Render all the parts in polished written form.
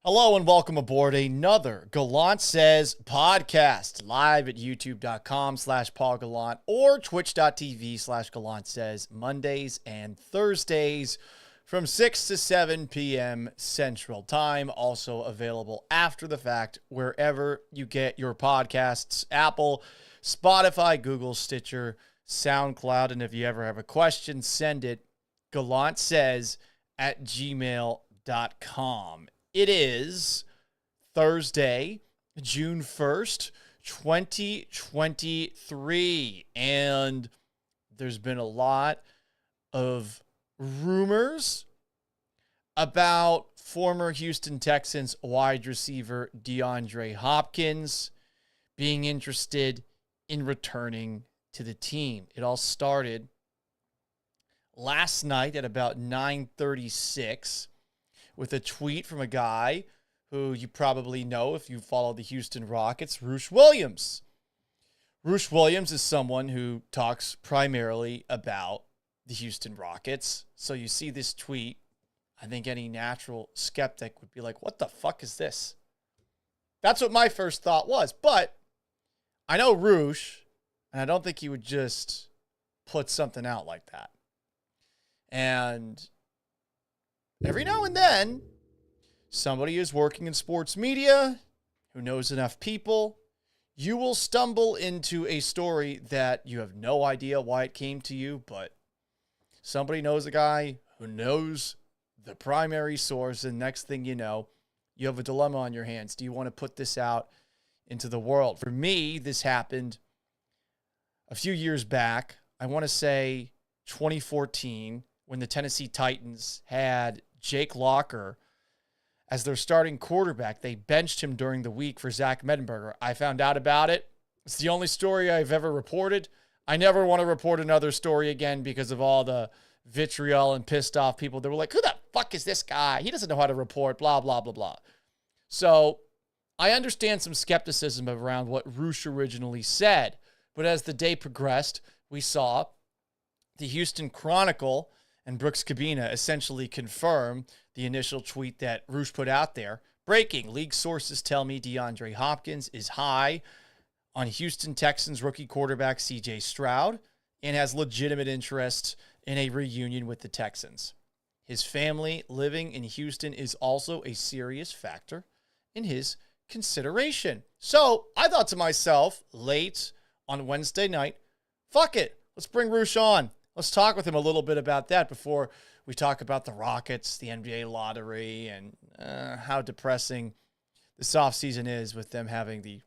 Hello and welcome aboard another Gallant Says podcast, live at youtube.com/Paul Gallant or twitch.tv/Gallant Says, Mondays and Thursdays from 6 to 7 p.m. Central Time. Also available after the fact wherever you get your podcasts, Apple, Spotify, Google, Stitcher, SoundCloud. And if you ever have a question, send it gallantsays@gmail.com. It is Thursday, June 1st, 2023, and there's been a lot of rumors about former Houston Texans wide receiver DeAndre Hopkins being interested in returning to the team. It all started last night at about 9:36 with a tweet from a guy who you probably know if you follow the Houston Rockets, Roosh Williams. Roosh Williams is someone who talks primarily about the Houston Rockets. So you see this tweet, I think any natural skeptic would be like, what the fuck is this? That's what my first thought was. But I know Roosh, and I don't think he would just put something out like that. And every now and then, somebody who's working in sports media, who knows enough people, you will stumble into a story that you have no idea why it came to you, but somebody knows a guy who knows the primary source, and next thing you know, you have a dilemma on your hands. Do you want to put this out into the world? For me, this happened a few years back. I want to say 2014, when the Tennessee Titans had Jake Locker as their starting quarterback. They benched him during the week for Zach Mettenberger. I found out about it. It's the only story I've ever reported. I never want to report another story again because of all the vitriol and pissed off people that were like, who the fuck is this guy? He doesn't know how to report, blah, blah, blah, blah. So I understand some skepticism around what Roosh originally said. But as the day progressed, we saw the Houston Chronicle and Brooks Cabina essentially confirm the initial tweet that Roosh put out there. Breaking: league sources tell me DeAndre Hopkins is high on Houston Texans rookie quarterback CJ Stroud and has legitimate interest in a reunion with the Texans. His family living in Houston is also a serious factor in his consideration. So I thought to myself late on Wednesday night, fuck it, let's bring Roosh on. Let's talk with him a little bit about that before we talk about the Rockets, the NBA lottery, and how depressing this offseason is with them having the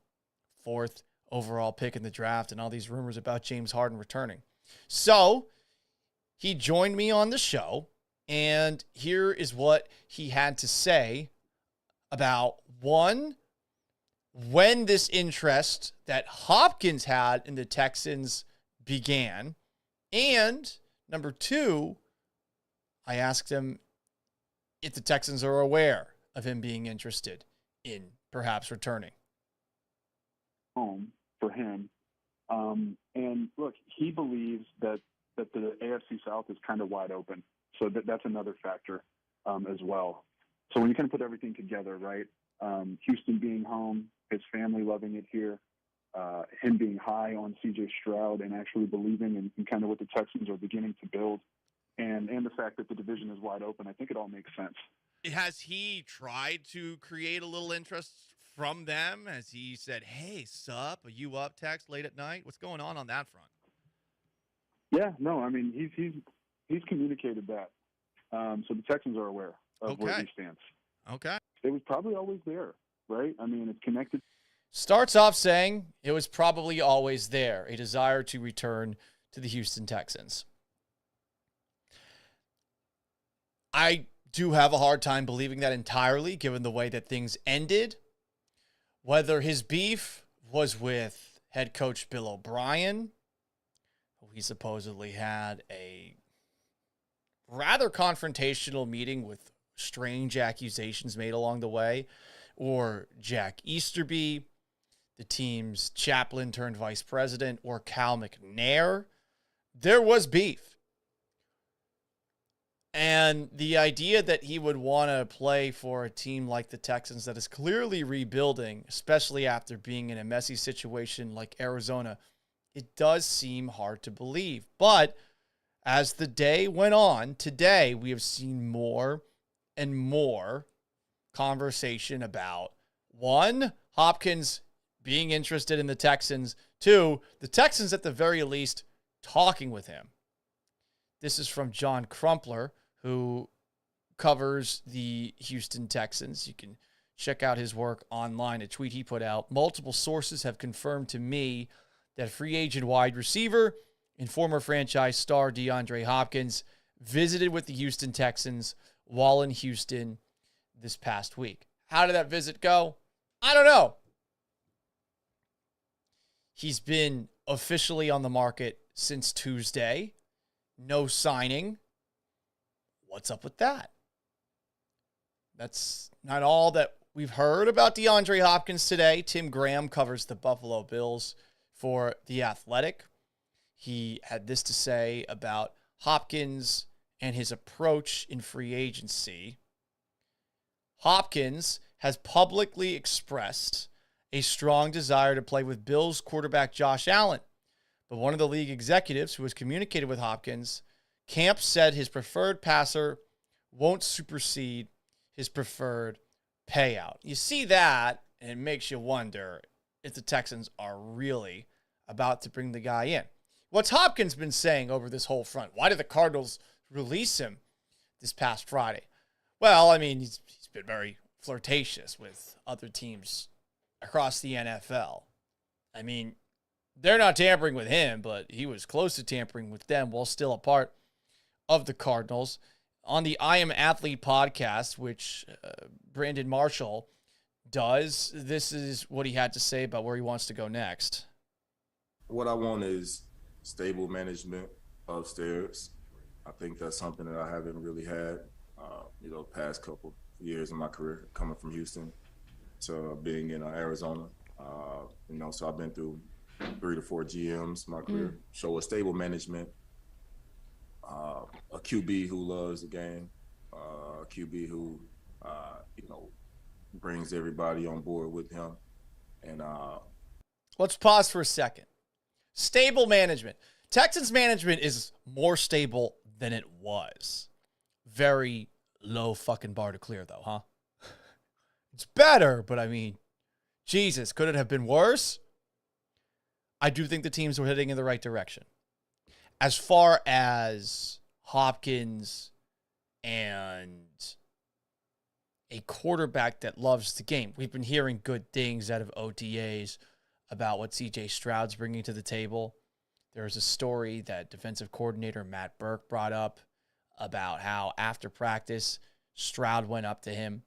4th overall pick in the draft and all these rumors about James Harden returning. So he joined me on the show, and here is what he had to say about, one, when this interest that Hopkins had in the Texans began, and number two, I asked him if the Texans are aware of him being interested in perhaps returning. Home for him. And look, he believes that the AFC South is kind of wide open. So that's another factor as well. So when you kind of put everything together, right, Houston being home, his family loving it here, him being high on CJ Stroud and actually believing in kind of what the Texans are beginning to build, and the fact that the division is wide open, I think it all makes sense. Has he tried to create a little interest from them? Has he said, hey, sup, are you up, Tex, late at night? What's going on that front? Yeah, no, I mean, he's communicated that. So the Texans are aware of where he stands. Okay. It was probably always there, right? I mean, it's connected. Starts off saying it was probably always there, a desire to return to the Houston Texans. I do have a hard time believing that entirely, given the way that things ended. Whether his beef was with head coach Bill O'Brien, who he supposedly had a rather confrontational meeting with strange accusations made along the way, or Jack Easterby, the team's chaplain turned vice president, or Cal McNair, there was beef. And the idea that he would want to play for a team like the Texans that is clearly rebuilding, especially after being in a messy situation like Arizona, it does seem hard to believe. But as the day went on, today we have seen more and more conversation about, one, Hopkins being interested in the Texans, two, the Texans at the very least talking with him. This is from John Crumpler, who covers the Houston Texans. You can check out his work online, a tweet he put out. Multiple sources have confirmed to me that free agent wide receiver and former franchise star DeAndre Hopkins visited with the Houston Texans while in Houston this past week. How did that visit go? I don't know. He's been officially on the market since Tuesday. No signing. What's up with that? That's not all that we've heard about DeAndre Hopkins today. Tim Graham covers the Buffalo Bills for The Athletic. He had this to say about Hopkins and his approach in free agency. Hopkins has publicly expressed a strong desire to play with Bills quarterback Josh Allen. But one of the league executives who has communicated with Hopkins, Camp said his preferred passer won't supersede his preferred payout. You see that, and it makes you wonder if the Texans are really about to bring the guy in. What's Hopkins been saying over this whole front? Why did the Cardinals release him this past Friday? Well, I mean, he's been very flirtatious with other teams across the NFL. I mean, they're not tampering with him, but he was close to tampering with them while still a part of the Cardinals. On the I Am Athlete podcast, which Brandon Marshall does, this is what he had to say about where he wants to go next. What I want is stable management upstairs. I think that's something that I haven't really had, past couple years in my career, coming from Houston to being in Arizona. So I've been through 3 to 4 GMs in my career. So a stable management, a QB who loves the game, a QB who, brings everybody on board with him. And let's pause for a second. Stable management. Texans management is more stable than it was. Very low fucking bar to clear, though, huh? It's better, but I mean, Jesus, could it have been worse? I do think the teams were heading in the right direction. As far as Hopkins and a quarterback that loves the game, we've been hearing good things out of OTAs about what C.J. Stroud's bringing to the table. There's a story that defensive coordinator Matt Burke brought up about how after practice, Stroud went up to him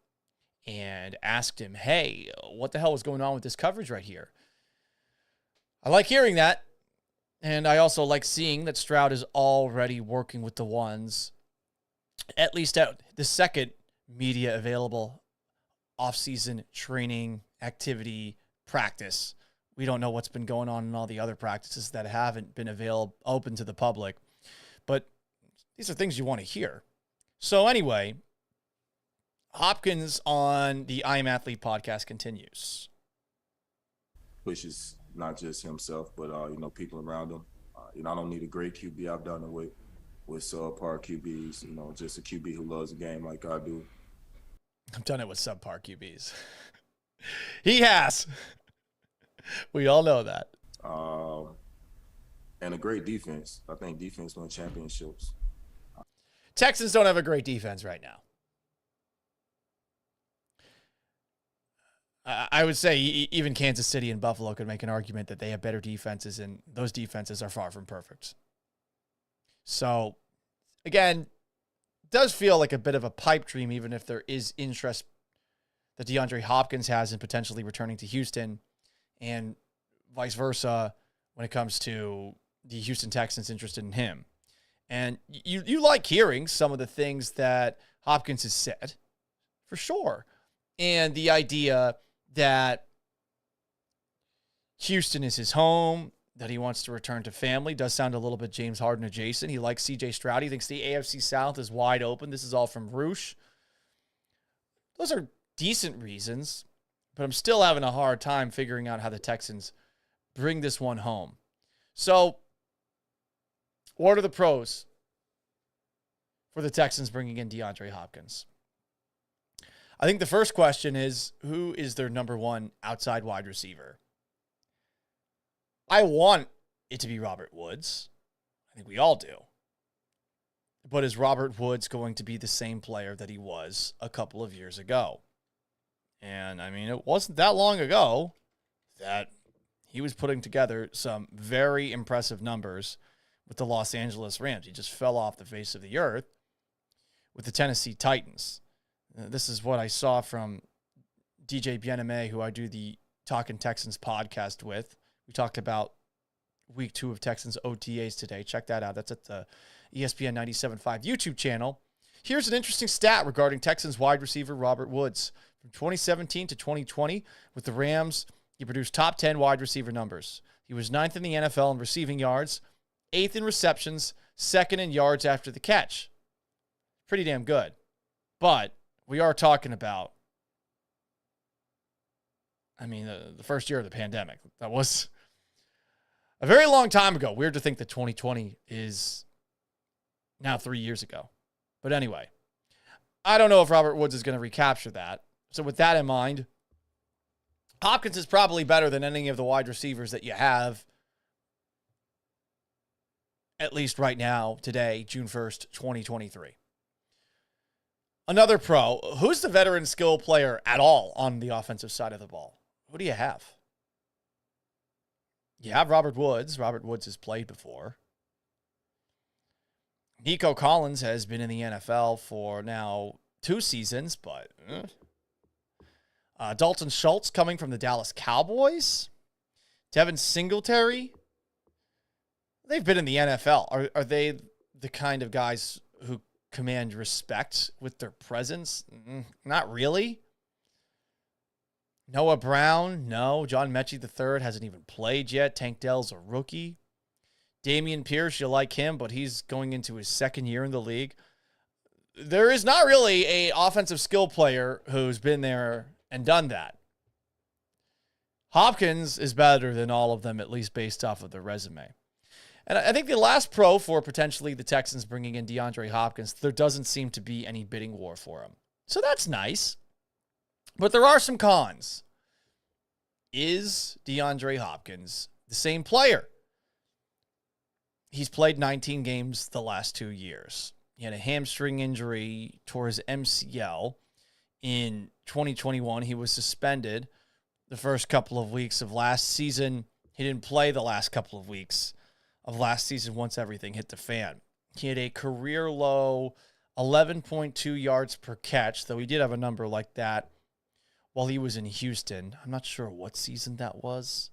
and asked him, hey, what the hell was going on with this coverage right here? I like hearing that. And I also like seeing that Stroud is already working with the ones, at least at the second media available offseason training, activity, practice. We don't know what's been going on in all the other practices that haven't been open to the public. But these are things you want to hear. So anyway, Hopkins on the I Am Athlete podcast continues. Pushes not just himself, but people around him. I don't need a great QB. I've done it with subpar QBs. Just a QB who loves the game like I do. I've done it with subpar QBs. He has. We all know that. And a great defense. I think defense wins championships. Texans don't have a great defense right now. I would say even Kansas City and Buffalo could make an argument that they have better defenses, and those defenses are far from perfect. So, again, does feel like a bit of a pipe dream, even if there is interest that DeAndre Hopkins has in potentially returning to Houston, and vice versa when it comes to the Houston Texans interested in him. And you like hearing some of the things that Hopkins has said, for sure. And the idea that Houston is his home, that he wants to return to family. Does sound a little bit James Harden adjacent. He likes CJ Stroud. He thinks the AFC South is wide open. This is all from Roosh. Those are decent reasons, but I'm still having a hard time figuring out how the Texans bring this one home. So, what are the pros for the Texans bringing in DeAndre Hopkins? I think the first question is, who is their number one outside wide receiver? I want it to be Robert Woods. I think we all do. But is Robert Woods going to be the same player that he was a couple of years ago? And, I mean, it wasn't that long ago that he was putting together some very impressive numbers with the Los Angeles Rams. He just fell off the face of the earth with the Tennessee Titans. This is what I saw from DJ Bien-Aimé, who I do the Talkin' Texans podcast with. We talked about week 2 of Texans OTAs today. Check that out. That's at the ESPN 97.5 YouTube channel. Here's an interesting stat regarding Texans wide receiver Robert Woods. From 2017 to 2020, with the Rams, he produced top 10 wide receiver numbers. He was 9th in the NFL in receiving yards, 8th in receptions, 2nd in yards after the catch. Pretty damn good. But we are talking about, the first year of the pandemic. That was a very long time ago. Weird to think that 2020 is now 3 years ago. But anyway, I don't know if Robert Woods is going to recapture that. So with that in mind, Hopkins is probably better than any of the wide receivers that you have, at least right now, today, June 1st, 2023. Another pro, who's the veteran skill player at all on the offensive side of the ball? Who do you have? You have Robert Woods. Robert Woods has played before. Nico Collins has been in the NFL for now 2 seasons, but Dalton Schultz coming from the Dallas Cowboys. Devin Singletary. They've been in the NFL. Are they the kind of guys who command respect with their presence? Not really. Noah Brown, no. John Mechie III hasn't even played yet. Tank Dell's a rookie. Dameon Pierce, you like him, but he's going into his 2nd year in the league. There is not really an offensive skill player who's been there and done that. Hopkins is better than all of them, at least based off of their resume. And I think the last pro for potentially the Texans bringing in DeAndre Hopkins, there doesn't seem to be any bidding war for him. So that's nice. But there are some cons. Is DeAndre Hopkins the same player? He's played 19 games the last 2 years. He had a hamstring injury, tore his MCL. In 2021, he was suspended the first couple of weeks of last season. He didn't play the last couple of weeks of last season once everything hit the fan. He had a career low 11.2 yards per catch, though he did have a number like that while he was in Houston. I'm not sure what season that was.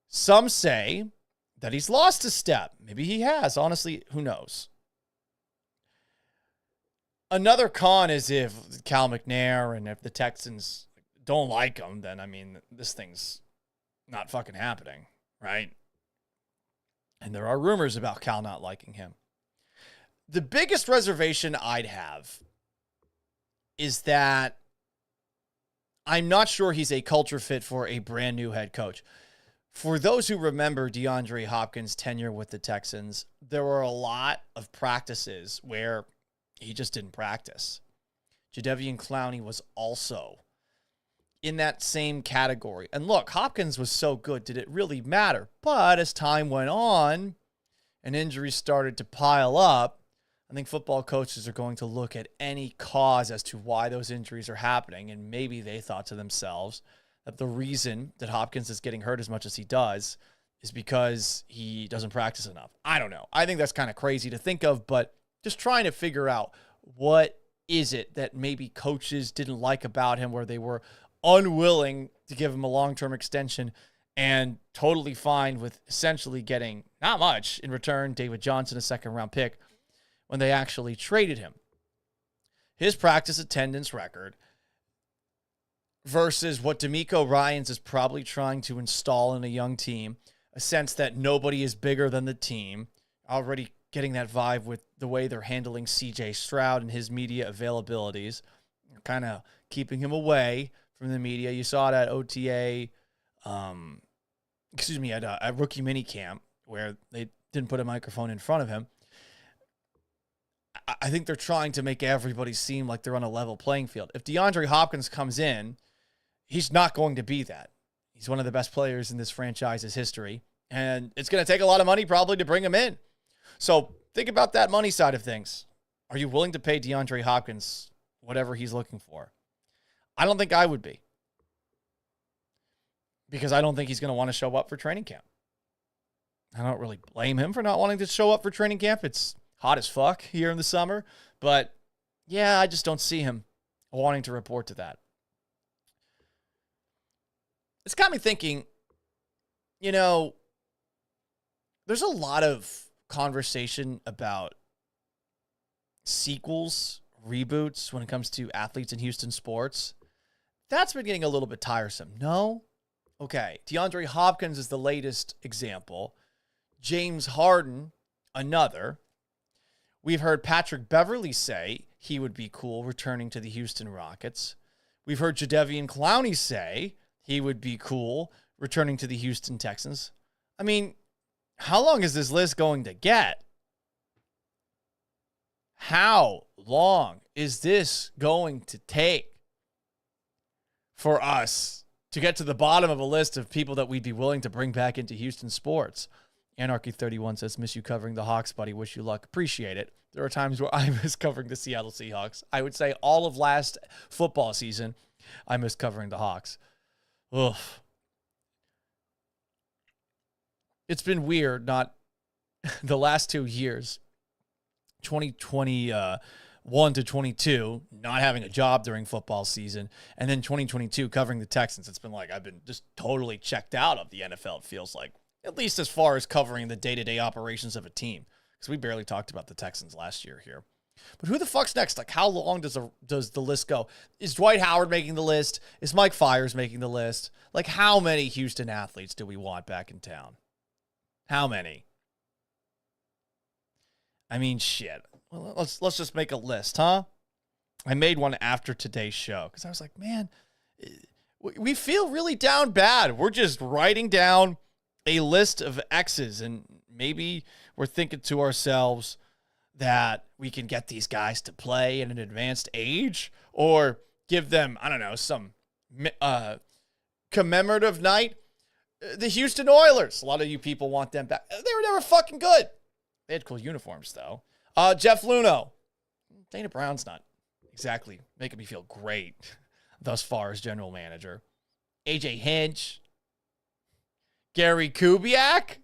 Some say that he's lost a step. Maybe he has. Honestly, who knows? Another con is if Cal McNair and if the Texans don't like him, then, this thing's not fucking happening, right? And there are rumors about Cal not liking him. The biggest reservation I'd have is that I'm not sure he's a culture fit for a brand new head coach. For those who remember DeAndre Hopkins' tenure with the Texans, there were a lot of practices where he just didn't practice. Jadeveon Clowney was also in that same category. And look, Hopkins was so good. Did it really matter? But as time went on and injuries started to pile up, I think football coaches are going to look at any cause as to why those injuries are happening. And maybe they thought to themselves that the reason that Hopkins is getting hurt as much as he does is because he doesn't practice enough. I don't know. I think that's kind of crazy to think of, but just trying to figure out what is it that maybe coaches didn't like about him, where they were unwilling to give him a long-term extension and totally fine with essentially getting not much in return, David Johnson, a 2nd-round pick, when they actually traded him. His practice attendance record versus what DeMeco Ryans is probably trying to install in a young team, a sense that nobody is bigger than the team. Already getting that vibe with the way they're handling CJ Stroud and his media availabilities, kind of keeping him away from the media. You saw it at OTA, at rookie minicamp where they didn't put a microphone in front of him. I think they're trying to make everybody seem like they're on a level playing field. If DeAndre Hopkins comes in, he's not going to be that. He's one of the best players in this franchise's history, and it's going to take a lot of money probably to bring him in. So think about that money side of things. Are you willing to pay DeAndre Hopkins whatever he's looking for? I don't think I would be, because I don't think he's going to want to show up for training camp. I don't really blame him for not wanting to show up for training camp. It's hot as fuck here in the summer, but yeah, I just don't see him wanting to report to that. It's got me thinking, there's a lot of conversation about sequels, reboots when it comes to athletes in Houston sports. That's been getting a little bit tiresome. No? Okay. DeAndre Hopkins is the latest example. James Harden, another. We've heard Patrick Beverley say he would be cool returning to the Houston Rockets. We've heard Jadeveon Clowney say he would be cool returning to the Houston Texans. I mean, how long is this list going to get? How long is this going to take for us to get to the bottom of a list of people that we'd be willing to bring back into Houston sports? Anarchy31 says, miss you covering the Hawks, buddy. Wish you luck. Appreciate it. There are times where I miss covering the Seattle Seahawks. I would say all of last football season, I miss covering the Hawks. Ugh. It's been weird, not the last 2 years, 2021 to 22, not having a job during football season, and then 2022 covering the Texans. It's been like I've been just totally checked out of the NFL, it feels like, at least as far as covering the day-to-day operations of a team, because we barely talked about the Texans last year here. But who the fuck's next? Like, how long does the list go? Is Dwight Howard making the list? Is Mike Fiers making the list? Like, how many Houston athletes do we want back in town? How many? I mean, shit. Well, let's just make a list, huh? I made one after today's show because I was like, man, we feel really down bad. We're just writing down a list of X's, and maybe we're thinking to ourselves that we can get these guys to play at an advanced age or give them, I don't know, some commemorative night. The Houston Oilers. A lot of you people want them back. They were never fucking good. They had cool uniforms, though. Jeff Luhnow. Dana Brown's not exactly making me feel great thus far as general manager. AJ Hinch. Gary Kubiak.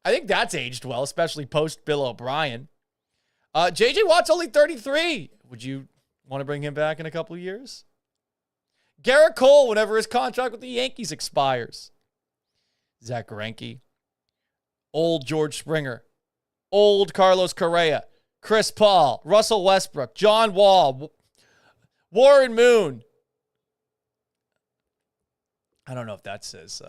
I think that's aged well, especially post Bill O'Brien. J.J. Watt's only 33. Would you want to bring him back in a couple of years? Garrett Cole, whenever his contract with the Yankees expires. Zach Greinke. Old George Springer. Old Carlos Correa. Chris Paul. Russell Westbrook. John Wall. Warren Moon. I don't know if that's as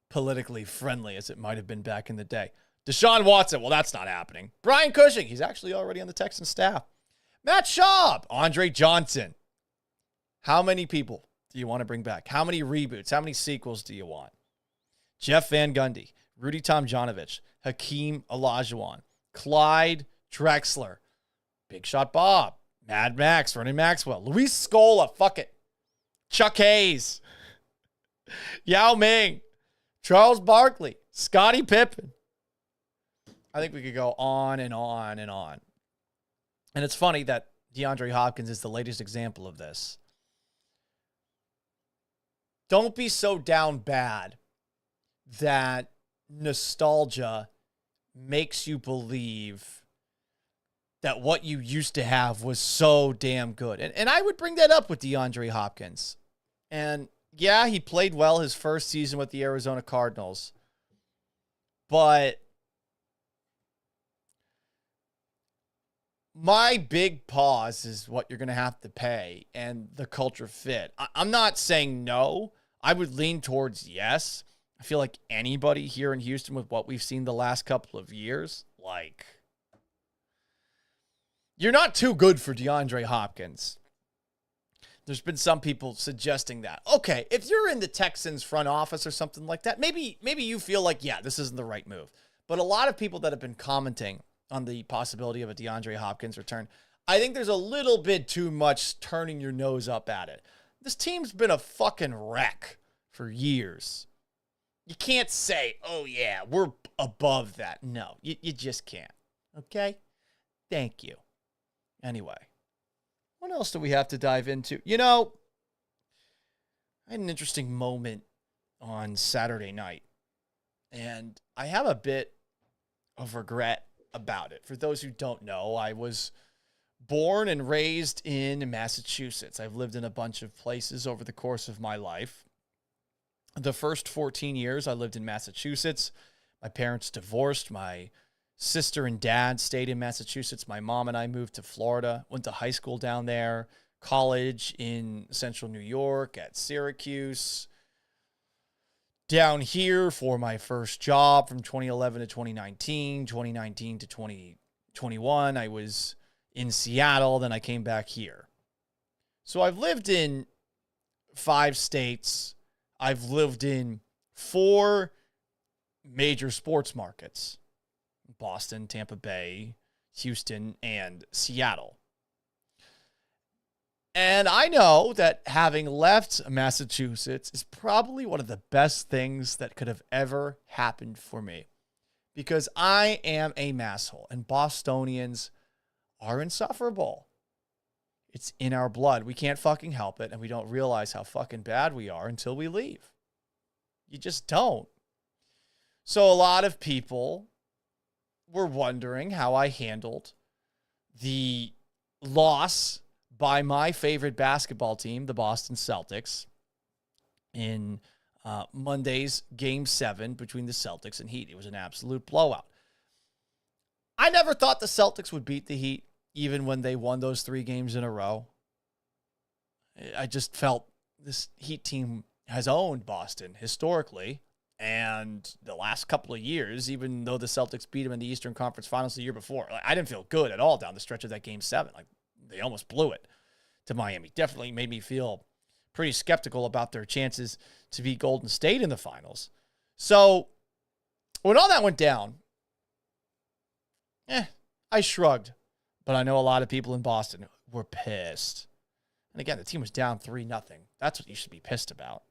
politically friendly as it might have been back in the day. Deshaun Watson. Well, that's not happening. Brian Cushing. He's actually already on the Texans staff. Matt Schaub. Andre Johnson. How many people do you want to bring back? How many reboots? How many sequels do you want? Jeff Van Gundy. Rudy Tomjanovich. Hakeem Olajuwon. Clyde Drexler. Big Shot Bob. Mad Max. Vernon Maxwell. Luis Scola. Fuck it. Chuck Hayes. Yao Ming. Charles Barkley. Scottie Pippen. I think we could go on and on and on. And it's funny that DeAndre Hopkins is the latest example of this. Don't be so down bad that nostalgia makes you believe that what you used to have was so damn good. And I would bring that up with DeAndre Hopkins. And yeah, he played well his first season with the Arizona Cardinals. But my big pause is what you're going to have to pay and the culture fit. I'm not saying no. I would lean towards yes. I feel like anybody here in Houston with what we've seen the last couple of years, like, you're not too good for DeAndre Hopkins. There's been some people suggesting that. Okay, if you're in the Texans front office or something like that, maybe you feel like, yeah, this isn't the right move. But a lot of people that have been commenting on the possibility of a DeAndre Hopkins return, I think there's a little bit too much turning your nose up at it. This team's been a fucking wreck for years. You can't say, oh yeah, we're above that. No, you just can't. Okay? Thank you. Anyway. What else do we have to dive into? You know, I had an interesting moment on Saturday night, and I have a bit of regret about it. For those who don't know, I was born and raised in Massachusetts. I've lived in a bunch of places over the course of my life. The first 14 years I lived in Massachusetts. My parents divorced. My sister and dad stayed in Massachusetts. My mom and I moved to Florida, went to high school down there, college in central New York at Syracuse. Down here for my first job from 2011 to 2019, 2019 to 2021. I was in Seattle, then I came back here. So I've lived in 5 states. I've lived in 4 major sports markets. Boston, Tampa Bay, Houston, and Seattle. And I know that having left Massachusetts is probably one of the best things that could have ever happened for me. Because I am a masshole, and Bostonians are insufferable. It's in our blood. We can't fucking help it, and we don't realize how fucking bad we are until we leave. You just don't. So a lot of people were wondering how I handled the loss by my favorite basketball team, the Boston Celtics, in Monday's Game 7 between the Celtics and Heat. It was an absolute blowout. I never thought the Celtics would beat the Heat, even when they won those 3 games in a row. I just felt this Heat team has owned Boston historically. And the last couple of years, even though the Celtics beat them in the Eastern Conference Finals the year before, I didn't feel good at all down the stretch of that Game 7. Like, they almost blew it to Miami. Definitely made me feel pretty skeptical about their chances to beat Golden State in the finals. So when all that went down, I shrugged. But I know a lot of people in Boston were pissed. And again, the team was down 3-0. That's what you should be pissed about.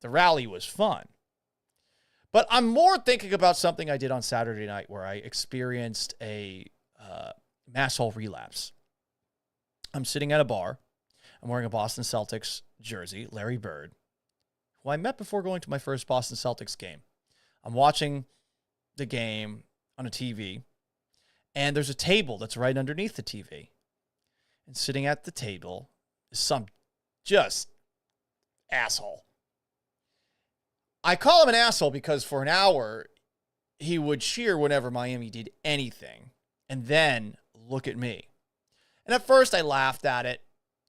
The rally was fun. But I'm more thinking about something I did on Saturday night where I experienced a masshole relapse. I'm sitting at a bar. I'm wearing a Boston Celtics jersey, Larry Bird, who I met before going to my first Boston Celtics game. I'm watching the game on a TV, and there's a table that's right underneath the TV. And sitting at the table is some just asshole. I call him an asshole because for an hour, he would cheer whenever Miami did anything and then look at me. And at first, I laughed at it.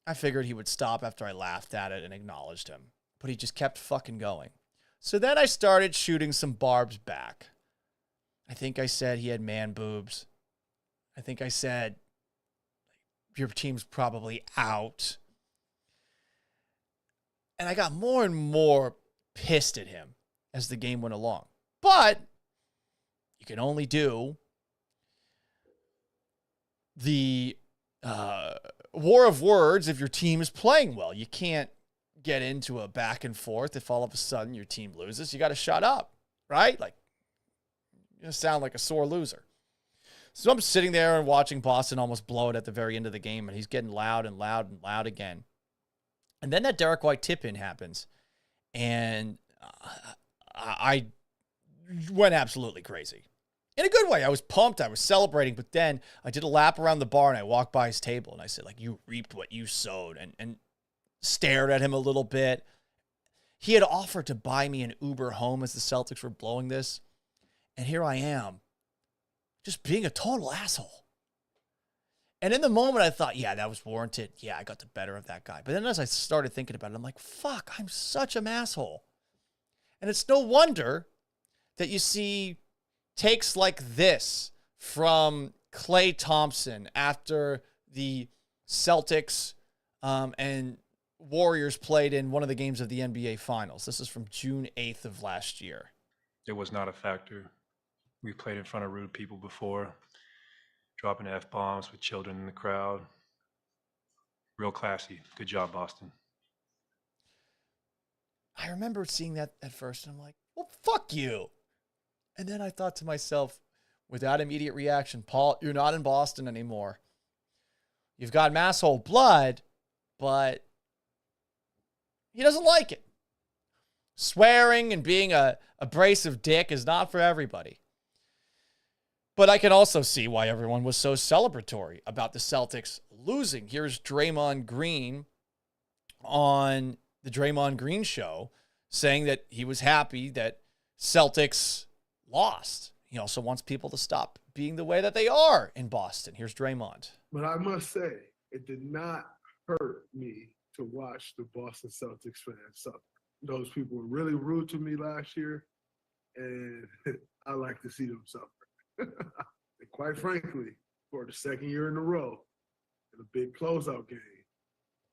I figured he would stop after I laughed at it and acknowledged him. But he just kept fucking going. So then I started shooting some barbs back. I think I said he had man boobs. I think I said, your team's probably out. And I got more and more pissed at him as the game went along. But you can only do the war of words if your team is playing well. You can't get into a back and forth if all of a sudden your team loses. You got to shut up, right? Like, you're going to sound like a sore loser. So I'm sitting there and watching Boston almost blow it at the very end of the game, and he's getting loud and loud and loud again. And then that Derek White tip-in happens, and I went absolutely crazy. In a good way. I was pumped. I was celebrating, but then I did a lap around the bar, and I walked by his table, and I said, like, you reaped what you sowed, and stared at him a little bit. He had offered to buy me an Uber home as the Celtics were blowing this, and here I am, just being a total asshole. And in the moment, I thought, yeah, that was warranted. Yeah, I got the better of that guy. But then as I started thinking about it, I'm like, fuck, I'm such an asshole. And it's no wonder that you see takes like this from Klay Thompson after the Celtics and Warriors played in one of the games of the NBA Finals. This is from June 8th of last year. It was not a factor. We've played in front of rude people before, dropping F-bombs with children in the crowd. Real classy. Good job, Boston. I remember seeing that at first, and I'm like, well, fuck you. And then I thought to myself, without immediate reaction, Paul, you're not in Boston anymore. You've got masshole blood, but he doesn't like it. Swearing and being a abrasive dick is not for everybody. But I can also see why everyone was so celebratory about the Celtics losing. Here's Draymond Green on the Draymond Green show saying that he was happy that Celtics lost. He also wants people to stop being the way that they are in Boston. Here's Draymond. But I must say, it did not hurt me to watch the Boston Celtics fans suffer. Those people were really rude to me last year, and I like to see them suffer. And quite frankly, for the second year in a row, in a big closeout game,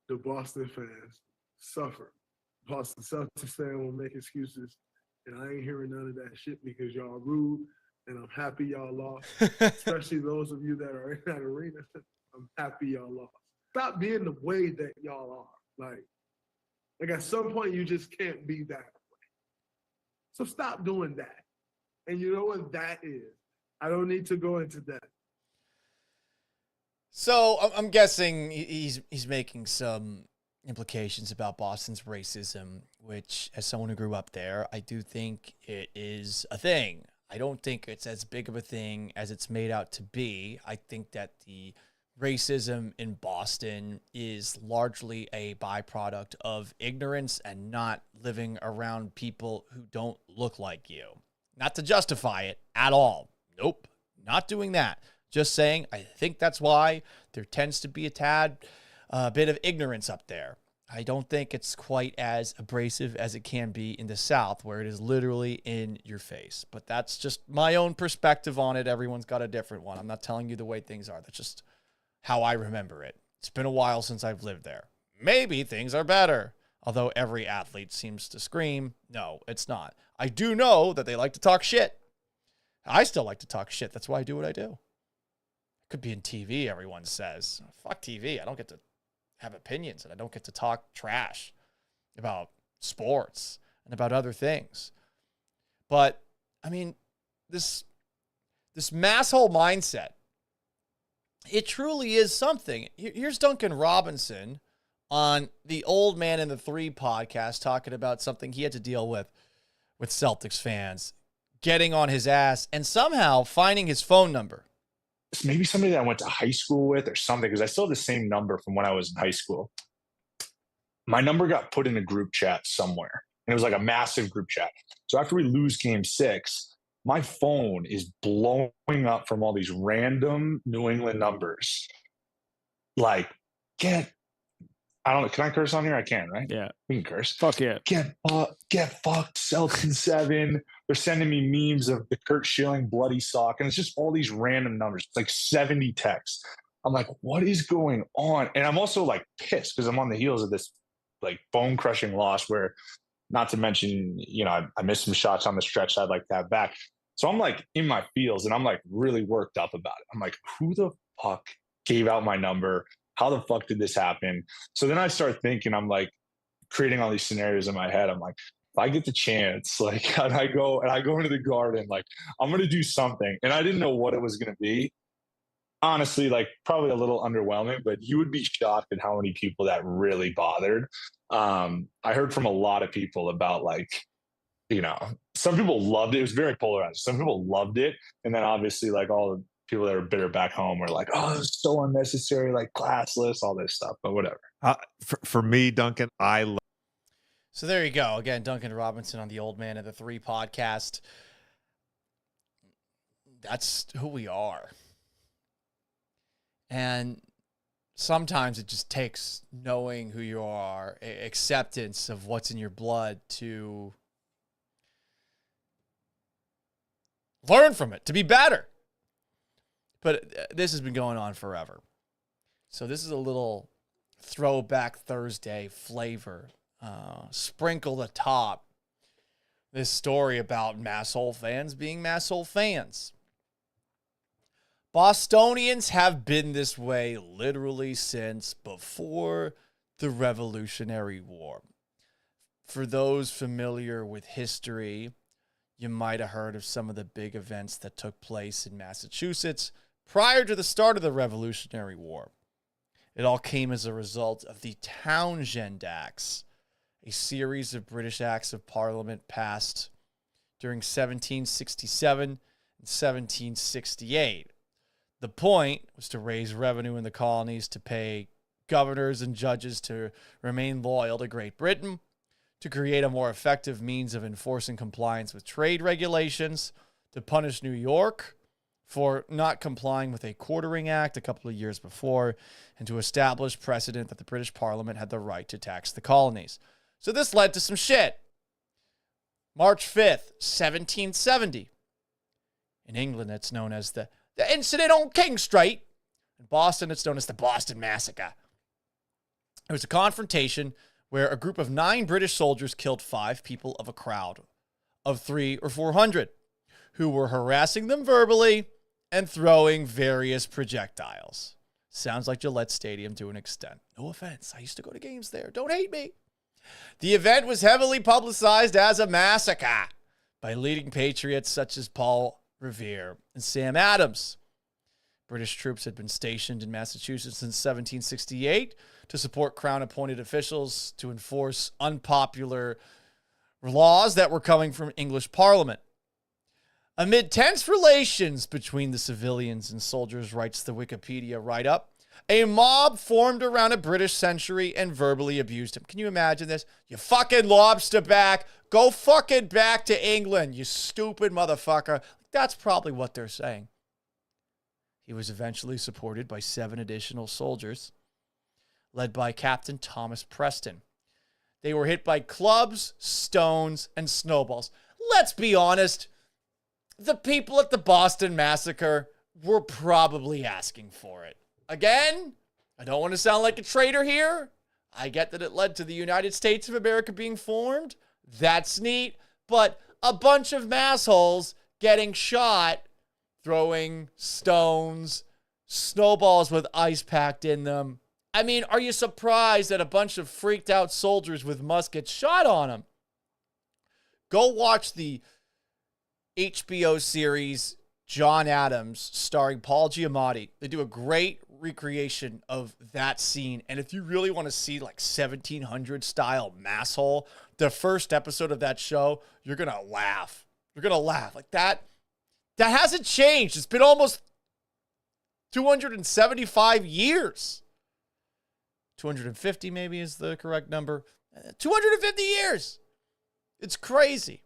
the Boston fans suffer. Boston Celtics fan will make excuses, and I ain't hearing none of that shit because y'all rude, and I'm happy y'all lost, especially those of you that are in that arena. I'm happy y'all lost. Stop being the way that y'all are. Like at some point, you just can't be that way. So stop doing that. And you know what that is? I don't need to go into that. So I'm guessing he's making some implications about Boston's racism, which, as someone who grew up there, I do think it is a thing. I don't think it's as big of a thing as it's made out to be. I think that the racism in Boston is largely a byproduct of ignorance and not living around people who don't look like you. Not to justify it at all. Nope, not doing that. Just saying, I think that's why there tends to be a bit of ignorance up there. I don't think it's quite as abrasive as it can be in the South, where it is literally in your face. But that's just my own perspective on it. Everyone's got a different one. I'm not telling you the way things are. That's just how I remember it. It's been a while since I've lived there. Maybe things are better. Although every athlete seems to scream, no, it's not. I do know that they like to talk shit. I still like to talk shit. That's why I do what I do. Could be in TV, everyone says. Fuck TV. I don't get to have opinions, and I don't get to talk trash about sports and about other things. But, I mean, this masshole mindset, it truly is something. Here's Duncan Robinson on the Old Man and the Three podcast talking about something he had to deal with Celtics fans getting on his ass and somehow finding his phone number. Maybe somebody that I went to high school with or something, because I still have the same number from when I was in high school. My number got put in a group chat somewhere, and it was like a massive group chat. So after we lose game 6, my phone is blowing up from all these random New England numbers. Like, I don't know. Can I curse on here? I can, right? Yeah. We can curse. Fuck yeah. Get fucked, Celtics 7. They're sending me memes of the Kurt Schilling bloody sock. And it's just all these random numbers. It's like 70 texts. I'm like, what is going on? And I'm also like pissed because I'm on the heels of this like bone crushing loss where, not to mention, I missed some shots on the stretch I'd like to have back. So I'm like in my feels and I'm like really worked up about it. I'm like, who the fuck gave out my number? How the fuck did this happen? So then I start thinking, I'm like creating all these scenarios in my head. I'm like, if I get the chance, like, and I go into the Garden, like, I'm going to do something. And I didn't know what it was going to be. Honestly, like, probably a little underwhelming, but you would be shocked at how many people that really bothered. I heard from a lot of people about, like, some people loved it. It was very polarized. Some people loved it. And then obviously, like, all the people that are bitter back home were like, oh, it's so unnecessary, like classless, all this stuff, but whatever. For me, Duncan, So there you go. Again, Duncan Robinson on the Old Man of the Three podcast. That's who we are. And sometimes it just takes knowing who you are, acceptance of what's in your blood to learn from it, to be better. But this has been going on forever. So this is a little throwback Thursday flavor. Sprinkle the top. This story about masshole fans being masshole fans. Bostonians have been this way literally since before the Revolutionary War. For those familiar with history, you might have heard of some of the big events that took place in Massachusetts prior to the start of the Revolutionary War. It all came as a result of the Townshend Acts, a series of British Acts of Parliament passed during 1767 and 1768. The point was to raise revenue in the colonies, to pay governors and judges to remain loyal to Great Britain, to create a more effective means of enforcing compliance with trade regulations, to punish New York for not complying with a quartering act a couple of years before, and to establish precedent that the British Parliament had the right to tax the colonies. So this led to some shit. March 5th, 1770. In England, it's known as the incident on King Street. In Boston, it's known as the Boston Massacre. It was a confrontation where a group of 9 British soldiers killed 5 people of a crowd of 300 or 400 who were harassing them verbally and throwing various projectiles. Sounds like Gillette Stadium to an extent. No offense. I used to go to games there. Don't hate me. The event was heavily publicized as a massacre by leading patriots such as Paul Revere and Sam Adams. British troops had been stationed in Massachusetts since 1768 to support Crown-appointed officials to enforce unpopular laws that were coming from English Parliament. Amid tense relations between the civilians and soldiers, writes the Wikipedia write-up, a mob formed around a British sentry and verbally abused him. Can you imagine this? You fucking lobster back. Go fucking back to England, you stupid motherfucker. That's probably what they're saying. He was eventually supported by 7 additional soldiers, led by Captain Thomas Preston. They were hit by clubs, stones, and snowballs. Let's be honest. The people at the Boston Massacre were probably asking for it. Again, I don't want to sound like a traitor here. I get that it led to the United States of America being formed. That's neat. But a bunch of massholes getting shot, throwing stones, snowballs with ice packed in them. I mean, are you surprised that a bunch of freaked out soldiers with muskets shot on them? Go watch the HBO series John Adams starring Paul Giamatti. They do a great recreation of that scene. And if you really want to see like 1700 style masshole, the first episode of that show, you're going to laugh. You're going to laugh. Like that hasn't changed. It's been almost 275 years. 250 maybe is the correct number. 250 years. It's crazy.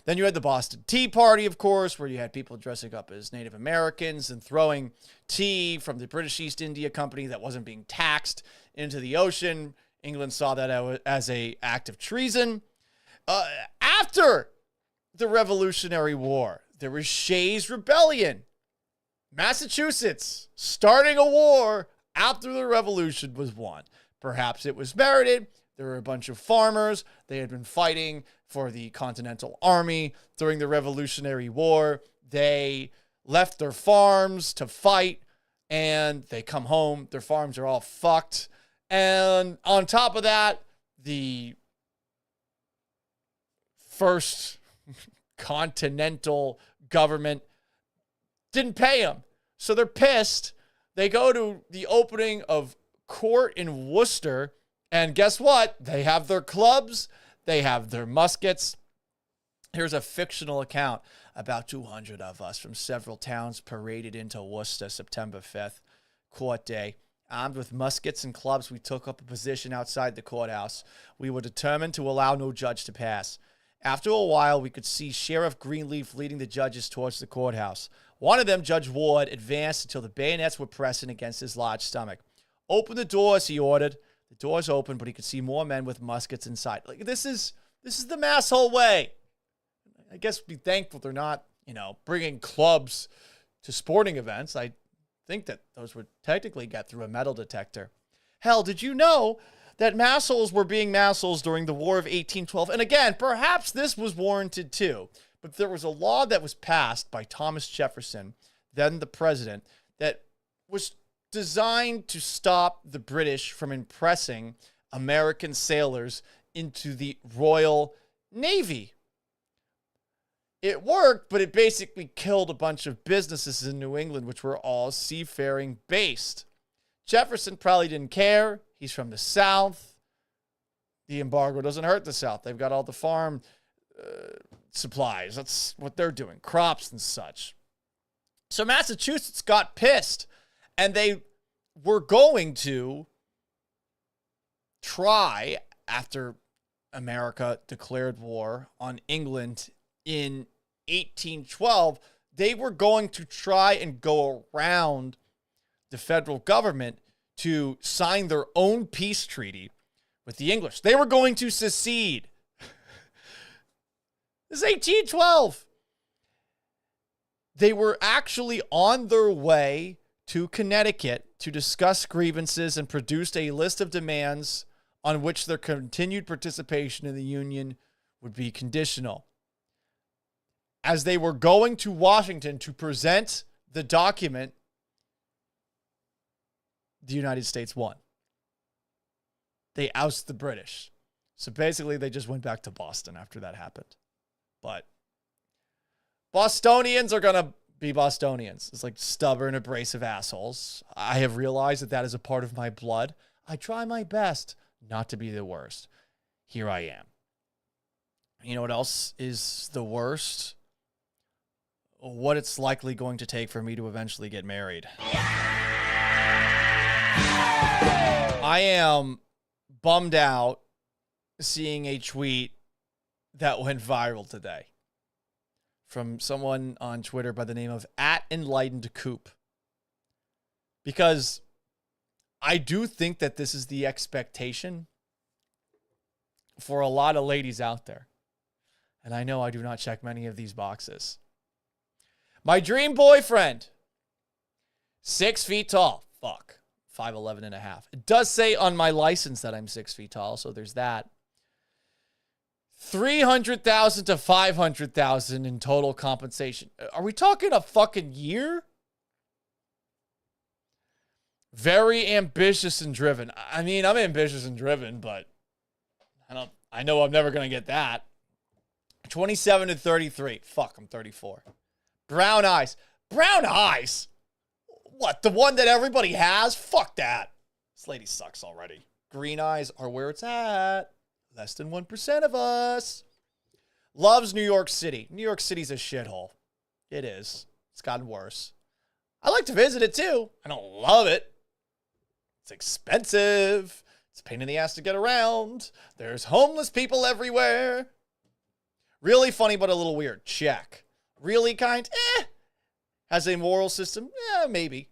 Then you had the Boston Tea Party, of course, where you had people dressing up as Native Americans and throwing tea from the British East India Company that wasn't being taxed into the ocean. England saw that as an act of treason. After the Revolutionary War, there was Shays' Rebellion. Massachusetts starting a war after the Revolution was won. Perhaps it was merited. There were a bunch of farmers. They had been fighting for the Continental Army during the Revolutionary War. They left their farms to fight, and they come home. Their farms are all fucked. And on top of that, the first continental government didn't pay them. So they're pissed. They go to the opening of court in Worcester, and guess what? They have their clubs. They have their muskets. Here's a fictional account. About 200 of us from several towns paraded into Worcester September 5th, court day. Armed with muskets and clubs, we took up a position outside the courthouse. We were determined to allow no judge to pass. After a while, we could see Sheriff Greenleaf leading the judges towards the courthouse. One of them, Judge Ward, advanced until the bayonets were pressing against his large stomach. Open the doors, he ordered. The doors opened, but he could see more men with muskets inside. Like this is the masshole way. I guess be thankful they're not bringing clubs to sporting events, I think that those would technically get through a metal detector. Hell, did you know that massholes were being massholes during the War of 1812? And again, perhaps this was warranted too, but there was a law that was passed by Thomas Jefferson, then the president, that was designed to stop the British from impressing American sailors into the Royal Navy. It worked, but it basically killed a bunch of businesses in New England, which were all seafaring based. Jefferson probably didn't care. He's from the South. The embargo doesn't hurt the South. They've got all the farm supplies. That's what they're doing, crops and such. So Massachusetts got pissed, and they were going to try, after America declared war on England in 1812, they were going to try and go around the federal government to sign their own peace treaty with the English. They were going to secede. This is 1812. They were actually on their way to Connecticut to discuss grievances and produced a list of demands on which their continued participation in the Union would be conditional. As they were going to Washington to present the document, the United States won. They ousted the British. So basically, they just went back to Boston after that happened. But Bostonians are going to be Bostonians. It's like stubborn, abrasive assholes. I have realized that that is a part of my blood. I try my best not to be the worst. Here I am. You know what else is the worst? What it's likely going to take for me to eventually get married. I am bummed out seeing a tweet that went viral today from someone on Twitter by the name of @EnlightenedCoop. Because I do think that this is the expectation for a lot of ladies out there. And I know I do not check many of these boxes. My dream boyfriend, 6 feet tall. Fuck. 5'11 and a half. It does say on my license that I'm 6 feet tall, so there's that. $300,000 to $500,000 in total compensation. Are we talking a fucking year? Very ambitious and driven. I mean, I'm ambitious and driven, but I know I'm never going to get that. 27 to 33. Fuck, I'm 34. Brown eyes. Brown eyes? What, the one that everybody has? Fuck that. This lady sucks already. Green eyes are where it's at. Less than 1% of us. Loves New York City. New York City's a shithole. It is. It's gotten worse. I like to visit it too. I don't love it. It's expensive. It's a pain in the ass to get around. There's homeless people everywhere. Really funny, but a little weird. Check. Really kind? Has a moral system? Maybe.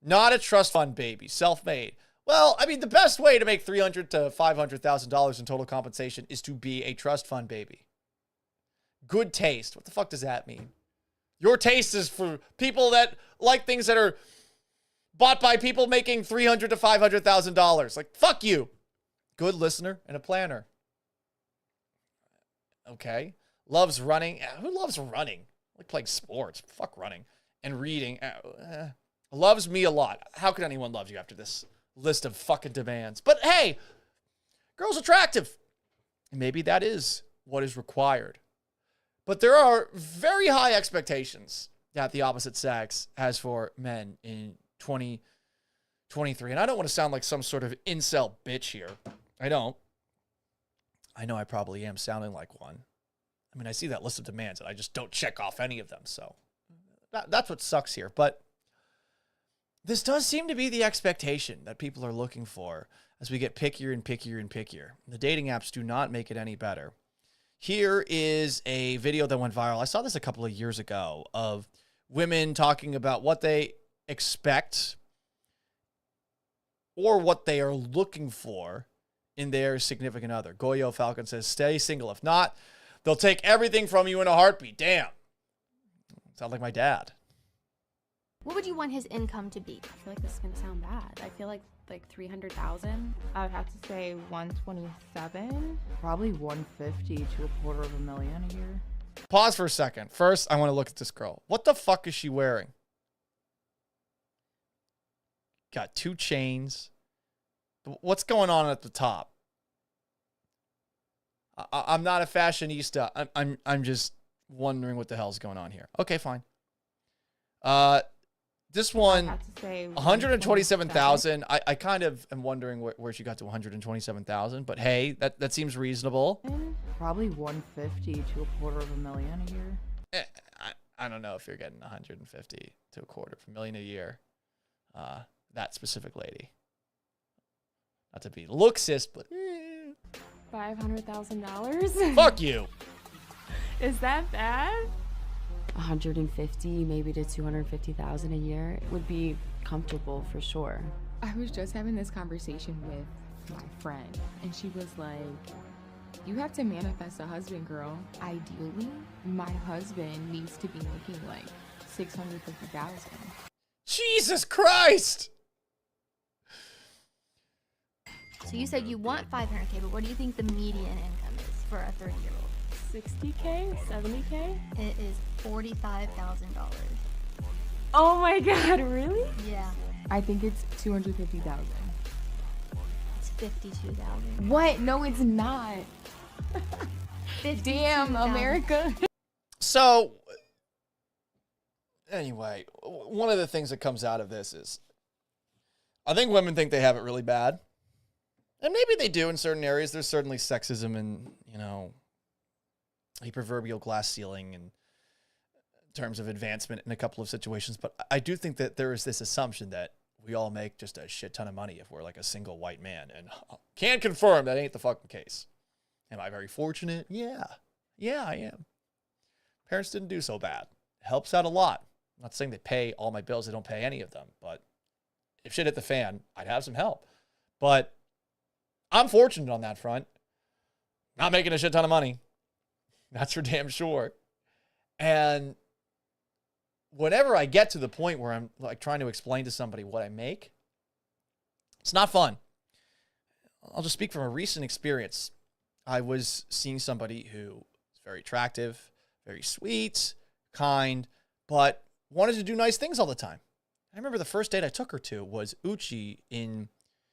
Not a trust fund baby. Self-made. Well, I mean, the best way to make $300,000 to $500,000 in total compensation is to be a trust fund baby. Good taste. What the fuck does that mean? Your taste is for people that like things that are bought by people making $300,000 to $500,000. Like, fuck you. Good listener and a planner. Okay. Loves running. Who loves running? I like playing sports. Fuck running. And reading. Loves me a lot. How could anyone love you after this list of fucking demands? But hey, girl's attractive. Maybe that is what is required. But there are very high expectations that the opposite sex has for men in 2023. And I don't want to sound like some sort of incel bitch here. I don't. I know I probably am sounding like one. I mean, I see that list of demands and I just don't check off any of them. So that's what sucks here. But this does seem to be the expectation that people are looking for as we get pickier and pickier and pickier. The dating apps do not make it any better. Here is a video that went viral. I saw this a couple of years ago of women talking about what they expect or what they are looking for in their significant other. Goyo Falcon says, stay single. If not, they'll take everything from you in a heartbeat. Damn. Sound like my dad. What would you want his income to be? I feel like this is gonna sound bad. I feel like 300,000. I would have to say 127. Probably 150 to $250,000 a year. Pause for a second. First, I want to look at this girl. What the fuck is she wearing? Got 2 chains. What's going on at the top? I'm not a fashionista. I'm just wondering what the hell's going on here. Okay, fine. This one, 127,000. I kind of am wondering where she got to 127,000, but hey, that seems reasonable. Probably 150 to $250,000 a year. I don't know if you're getting 150 to $250,000 a year. That specific lady. Not to be lookist, but $500,000. Fuck you. Is that bad? 150, maybe to 250,000 a year would be comfortable for sure. I was just having this conversation with my friend, and she was like, you have to manifest a husband, girl. Ideally, my husband needs to be making like 650,000. Jesus Christ! So you said you want 500K, but what do you think the median income is for a 30-year-old? 60K? 70K? It is $45,000. Oh my God, really? Yeah. I think it's 250,000. It's 52,000. What? No, it's not. Damn, America. So, anyway, one of the things that comes out of this is I think women think they have it really bad. And maybe they do in certain areas. There's certainly sexism and, a proverbial glass ceiling in terms of advancement in a couple of situations. But I do think that there is this assumption that we all make just a shit ton of money if we're like a single white man. And can confirm that ain't the fucking case. Am I very fortunate? Yeah. Yeah, I am. Parents didn't do so bad. It helps out a lot. I'm not saying they pay all my bills. They don't pay any of them. But if shit hit the fan, I'd have some help. But I'm fortunate on that front. Not making a shit ton of money. That's for damn sure. And whenever I get to the point where I'm like trying to explain to somebody what I make, it's not fun. I'll just speak from a recent experience. I was seeing somebody who was very attractive, very sweet, kind, but wanted to do nice things all the time. I remember the first date I took her to was Uchi in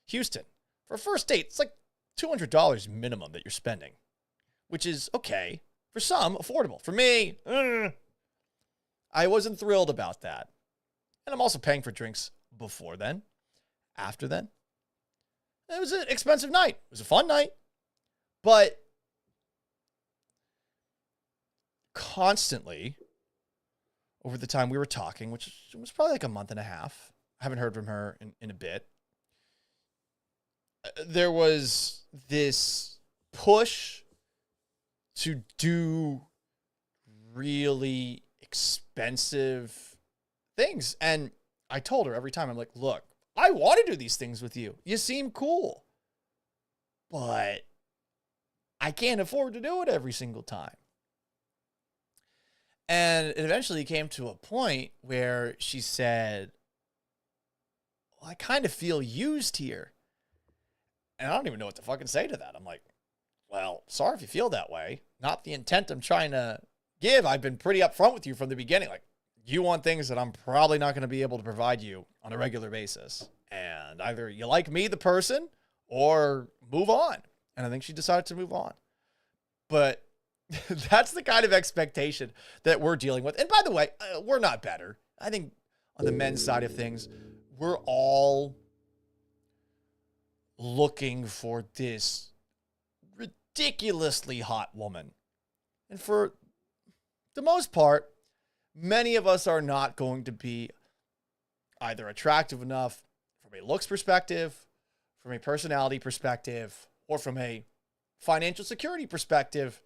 Houston. For a first date, it's like $200 minimum that you're spending, which is okay. For some, affordable. For me, I wasn't thrilled about that. And I'm also paying for drinks before then, after then. It was an expensive night. It was a fun night. But constantly, over the time we were talking, which was probably like a month and a half, I haven't heard from her in a bit, there was this push to do really expensive things. And I told her every time, I'm like, look, I want to do these things with you. You seem cool. But I can't afford to do it every single time. And it eventually came to a point where she said, well, I kind of feel used here. And I don't even know what to fucking say to that. I'm like, well, sorry if you feel that way. Not the intent I'm trying to give. I've been pretty upfront with you from the beginning. Like, you want things that I'm probably not going to be able to provide you on a regular basis. And either you like me, the person, or move on. And I think she decided to move on. But that's the kind of expectation that we're dealing with. And by the way, we're not better. I think on the men's side of things, we're all looking for this ridiculously hot woman. And for the most part, many of us are not going to be either attractive enough from a looks perspective, from a personality perspective, or from a financial security perspective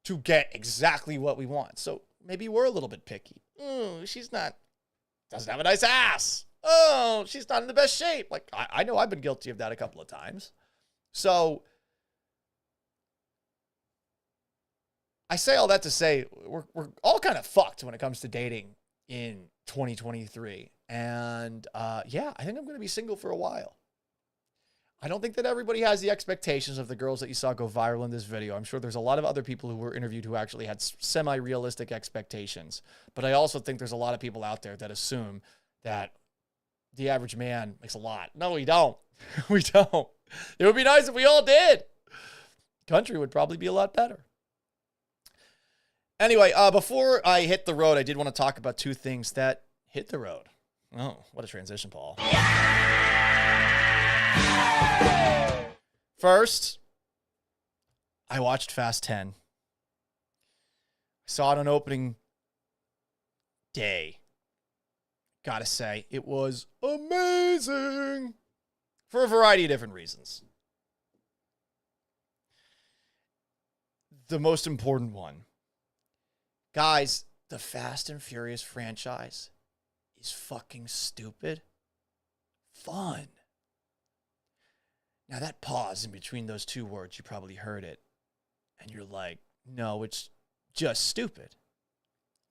to get exactly what we want. So maybe we're a little bit picky. Oh, doesn't have a nice ass. Oh, she's not in the best shape. Like, I know I've been guilty of that a couple of times. So I say all that to say we're all kind of fucked when it comes to dating in 2023. And yeah, I think I'm going to be single for a while. I don't think that everybody has the expectations of the girls that you saw go viral in this video. I'm sure there's a lot of other people who were interviewed who actually had semi-realistic expectations. But I also think there's a lot of people out there that assume that the average man makes a lot. No, we don't. We don't. It would be nice if we all did. Country would probably be a lot better. Anyway, before I hit the road, I did want to talk about two things that hit the road. Oh, what a transition, Paul. First, I watched Fast 10. I saw it on opening day. Gotta say, it was amazing for a variety of different reasons. The most important one. Guys, the Fast and Furious franchise is fucking stupid fun. Now, that pause in between those two words, you probably heard it. And you're like, no, it's just stupid.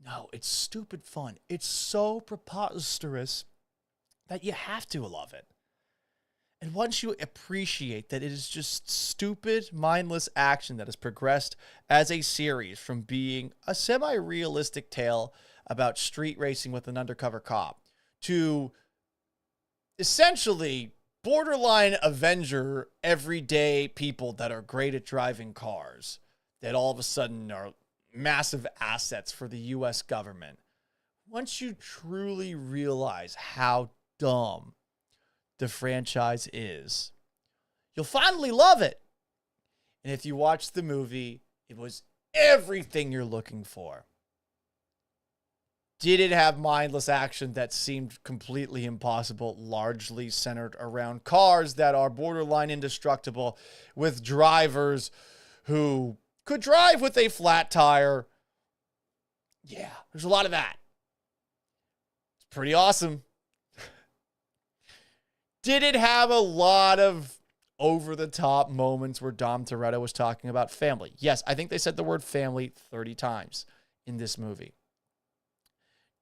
No, it's stupid fun. It's so preposterous that you have to love it. And once you appreciate that it is just stupid, mindless action that has progressed as a series from being a semi-realistic tale about street racing with an undercover cop to essentially borderline Avenger everyday people that are great at driving cars that all of a sudden are massive assets for the U.S. government. Once you truly realize how dumb the franchise is, you'll finally love it. And if you watch the movie, it was everything you're looking for. Did it have mindless action that seemed completely impossible, largely centered around cars that are borderline indestructible with drivers who could drive with a flat tire? Yeah, there's a lot of that. It's pretty awesome. Did it have a lot of over-the-top moments where Dom Toretto was talking about family? Yes, I think they said the word family 30 times in this movie.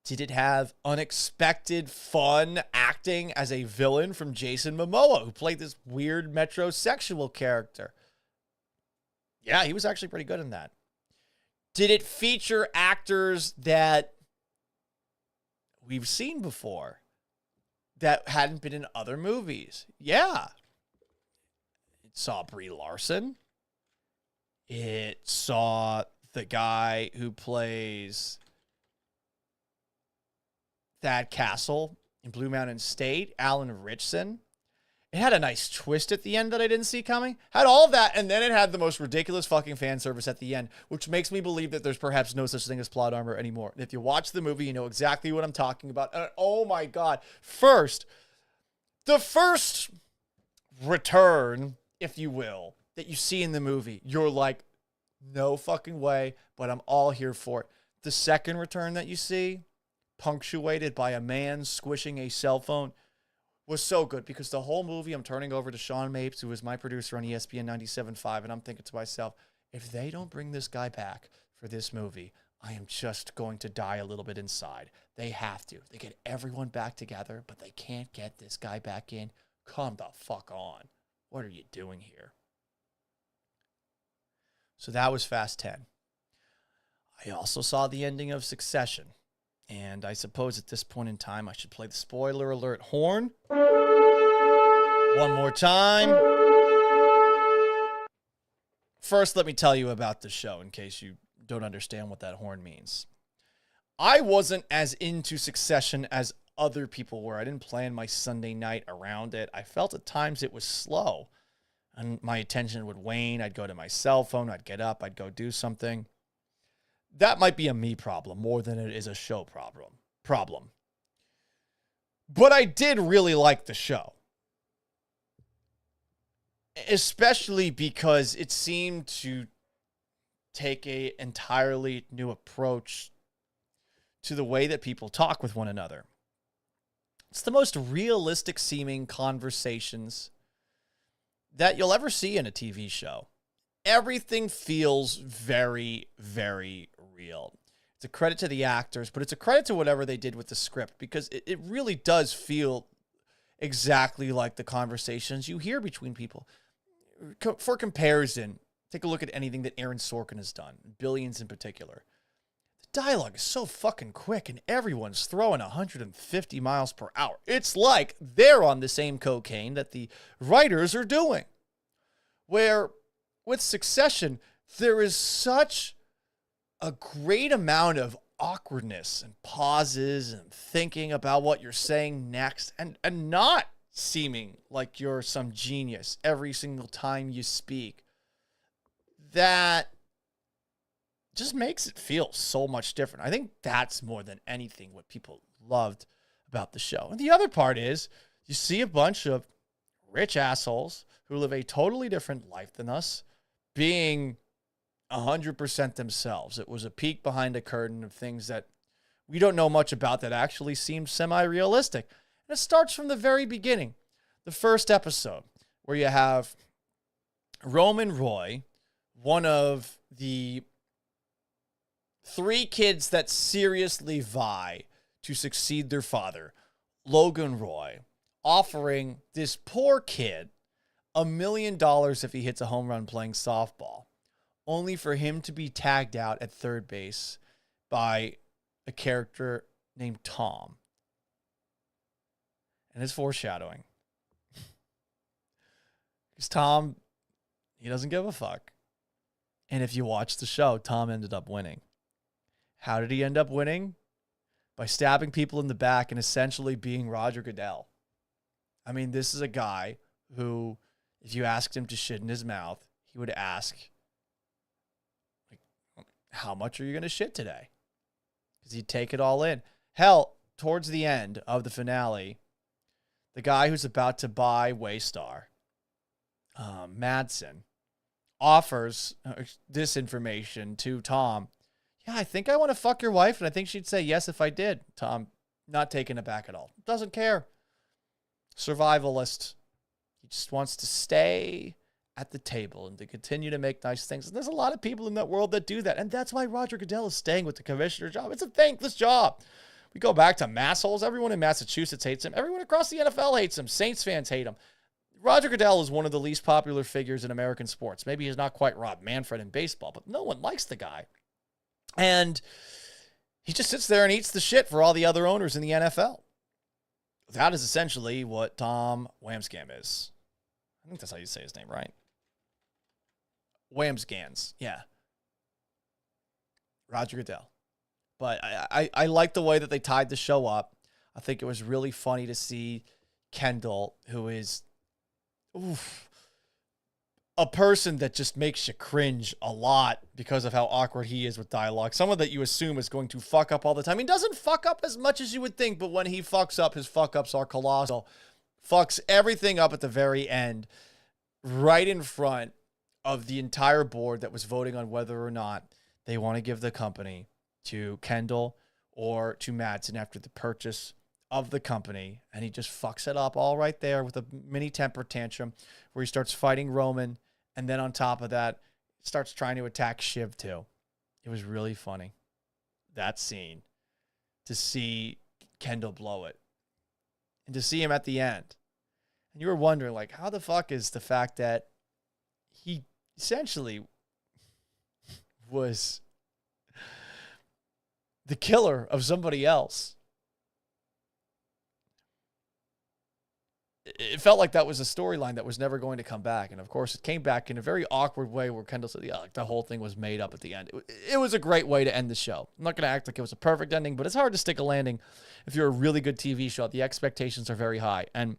Did it have unexpected fun acting as a villain from Jason Momoa, who played this weird metrosexual character? Yeah, he was actually pretty good in that. Did it feature actors that we've seen before that hadn't been in other movies? Yeah. It saw Brie Larson. It saw the guy who plays Thad Castle in Blue Mountain State, Alan Ritchson. It had a nice twist at the end that I didn't see coming. Had all of that, and then it had the most ridiculous fucking fan service at the end, which makes me believe that there's perhaps no such thing as plot armor anymore. If you watch the movie, you know exactly what I'm talking about. And oh my God. The first return, if you will, that you see in the movie, you're like, no fucking way, but I'm all here for it. The second return that you see, punctuated by a man squishing a cell phone, was so good, because the whole movie I'm turning over to Sean Mapes, who is my producer on ESPN 97.5, and I'm thinking to myself, if they don't bring this guy back for this movie, I am just going to die a little bit inside. They have to. They get everyone back together, but they can't get this guy back in. Come the fuck on. What are you doing here? So that was Fast 10. I also saw the ending of Succession. And I suppose at this point in time, I should play the spoiler alert horn one more time. First, let me tell you about the show in case you don't understand what that horn means. I wasn't as into Succession as other people were. I didn't plan my Sunday night around it. I felt at times it was slow, and my attention would wane. I'd go to my cell phone. I'd get up. I'd go do something. That might be a me problem more than it is a show problem. But I did really like the show. Especially because it seemed to take an entirely new approach to the way that people talk with one another. It's the most realistic seeming conversations that you'll ever see in a TV show. Everything feels very, very real. It's a credit to the actors, but it's a credit to whatever they did with the script, because it really does feel exactly like the conversations you hear between people. For comparison, take a look at anything that Aaron Sorkin has done, Billions in particular. The dialogue is so fucking quick, and everyone's throwing 150 miles per hour. It's like they're on the same cocaine that the writers are doing. Where with Succession, there is such a great amount of awkwardness and pauses and thinking about what you're saying next, and not seeming like you're some genius every single time you speak, that just makes it feel so much different. I think that's more than anything what people loved about the show. And the other part is you see a bunch of rich assholes who live a totally different life than us being 100% themselves. It was a peek behind a curtain of things that we don't know much about that actually seem semi-realistic. And it starts from the very beginning. The first episode, where you have Roman Roy, one of the 3 kids that seriously vie to succeed their father, Logan Roy, offering this poor kid $1 million if he hits a home run playing softball, only for him to be tagged out at third base by a character named Tom. And it's foreshadowing. Because Tom, he doesn't give a fuck. And if you watch the show, Tom ended up winning. How did he end up winning? By stabbing people in the back and essentially being Roger Goodell. I mean, this is a guy who, if you asked him to shit in his mouth, he would ask, how much are you going to shit today? Because he'd take it all in. Hell, towards the end of the finale, the guy who's about to buy Waystar, Madsen, offers this information to Tom. Yeah, I think I want to fuck your wife, and I think she'd say yes if I did. Tom, not taking it back at all. Doesn't care. Survivalist. He just wants to stay at the table and to continue to make nice things. And there's a lot of people in that world that do that. And that's why Roger Goodell is staying with the commissioner job. It's a thankless job. We go back to massholes. Everyone in Massachusetts hates him. Everyone across the NFL hates him. Saints fans hate him. Roger Goodell is one of the least popular figures in American sports. Maybe he's not quite Rob Manfred in baseball, but no one likes the guy. And he just sits there and eats the shit for all the other owners in the NFL. That is essentially what Tom Wamsgam is. I think that's how you say his name, right? Wamsgans, yeah. Roger Goodell. But I like the way that they tied the show up. I think it was really funny to see Kendall, who is a person that just makes you cringe a lot because of how awkward he is with dialogue. Someone that you assume is going to fuck up all the time. He doesn't fuck up as much as you would think, but when he fucks up, his fuck-ups are colossal. Fucks everything up at the very end, right in front of the entire board that was voting on whether or not they want to give the company to Kendall or to Madsen after the purchase of the company. And he just fucks it up all right there with a mini temper tantrum where he starts fighting Roman. And then on top of that, starts trying to attack Shiv too. It was really funny. That scene, to see Kendall blow it and to see him at the end. And you were wondering, like, how the fuck is the fact that he essentially was the killer of somebody else. It felt like that was a storyline that was never going to come back. And of course, it came back in a very awkward way where Kendall said, yeah, like the whole thing was made up at the end. It was a great way to end the show. I'm not going to act like it was a perfect ending, but it's hard to stick a landing if you're a really good TV show. The expectations are very high. And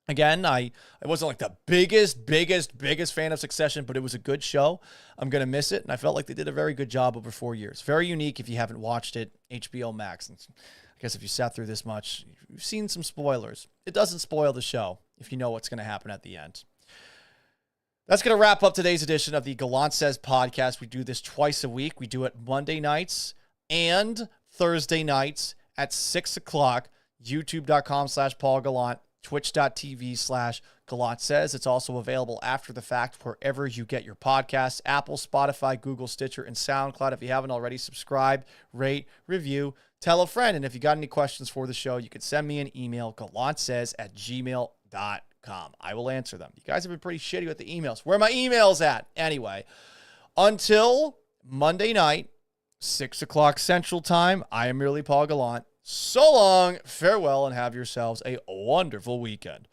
again, I wasn't like the biggest fan of Succession, but it was a good show. I'm going to miss it. And I felt like they did a very good job over 4 years. Very unique if you haven't watched it, HBO Max. And I guess if you sat through this much, you've seen some spoilers. It doesn't spoil the show if you know what's going to happen at the end. That's going to wrap up today's edition of the Gallant Says podcast. We do this twice a week. We do it Monday nights and Thursday nights at 6 o'clock, youtube.com/Paul Gallant, twitch.tv/Gallant Says. It's also available after the fact wherever you get your podcasts, Apple, Spotify, Google, Stitcher, and SoundCloud. If you haven't already, subscribe, rate, review, tell a friend. And if you got any questions for the show, you can send me an email, gallantsays@gmail.com. I will answer them. You guys have been pretty shitty with the emails. Where are my emails at? Anyway, until Monday night, 6 o'clock Central Time, I am merely Paul Gallant. So long, farewell, and have yourselves a wonderful weekend.